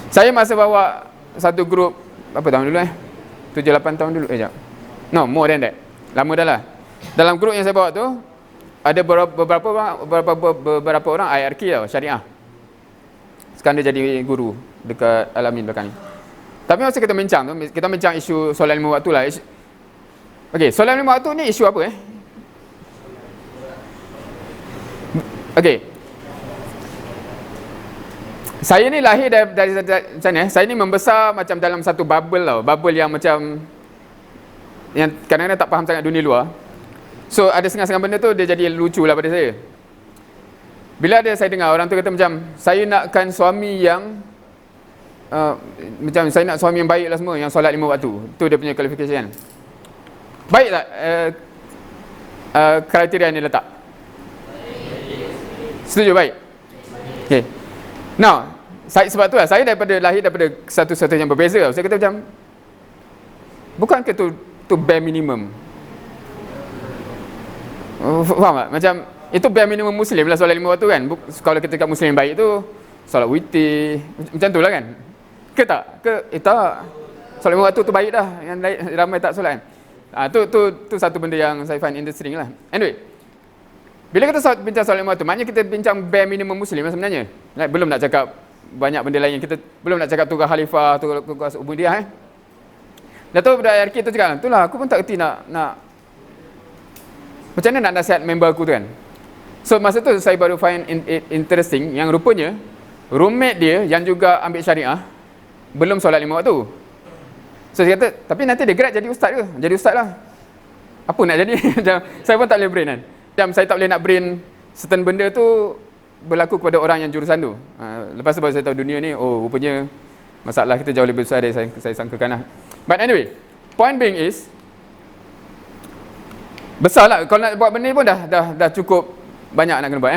Saya masa bawa satu grup, berapa tahun dulu 7-8 tahun dulu, jap. No, more than that. Lama dah lah. Dalam grup yang saya bawa tu, ada beberapa orang IRK tau, syariah. Sekarang dia jadi guru dekat Al-Amin belakang ni. Tapi masa kita bincang tu, kita bincang isu solat 5 waktu lah. Okey, solat 5 waktu ni isu apa Okey. Saya ni lahir dari macam ni Saya ni membesar macam dalam satu bubble tau. Bubble yang macam yang kadang-kadang tak faham sangat dunia luar. So ada setengah-setengah benda tu dia jadi lucu lah pada saya. Bila ada saya dengar orang tu kata macam, saya nakkan suami yang macam saya nak suami yang baik lah semua, yang solat 5 waktu. Tu dia punya qualification. Baik tak kriteria yang dia letak? Setuju? Baik. Okay. Now, sebab tu lah saya lahir daripada satu-satu yang berbeza. Saya kata macam, bukankah tu bare minimum? Faham tak? Macam itu bare minimum Muslim lah solat 5 waktu kan. Kalau kita kat Muslim baik tu solat witir, macam tu lah kan. Ke tak? Tak. Solat 5 waktu tu baik dah. Yang lain ramai tak solat kan. Tu satu benda yang saya find interesting lah. Anyway, bila kita bincang solat 5 waktu, maknanya kita bincang bare minimum Muslim lah sebenarnya. Belum nak cakap banyak benda lain. Kita belum nak cakap tugas khalifah, tugas ubudiyah Dato' budak IRK tu cakap, itulah aku pun tak kerti nak macam mana nak nasihat member aku tu kan. So masa tu saya baru find it interesting yang rupanya roommate dia yang juga ambil syariah belum solat 5 waktu. So saya kata, tapi nanti dia grad jadi ustaz ke? Jadi ustaz lah. Apa nak jadi? Saya pun tak boleh brain kan. Saya tak boleh nak brain certain benda tu berlaku kepada orang yang jurusan tu. Lepas tu baru saya tahu dunia ni, rupanya masalah kita jauh lebih besar dari saya sangkakan lah. But anyway, point being is, besar lah. Kalau nak buat benda ni pun dah cukup banyak nak kena buat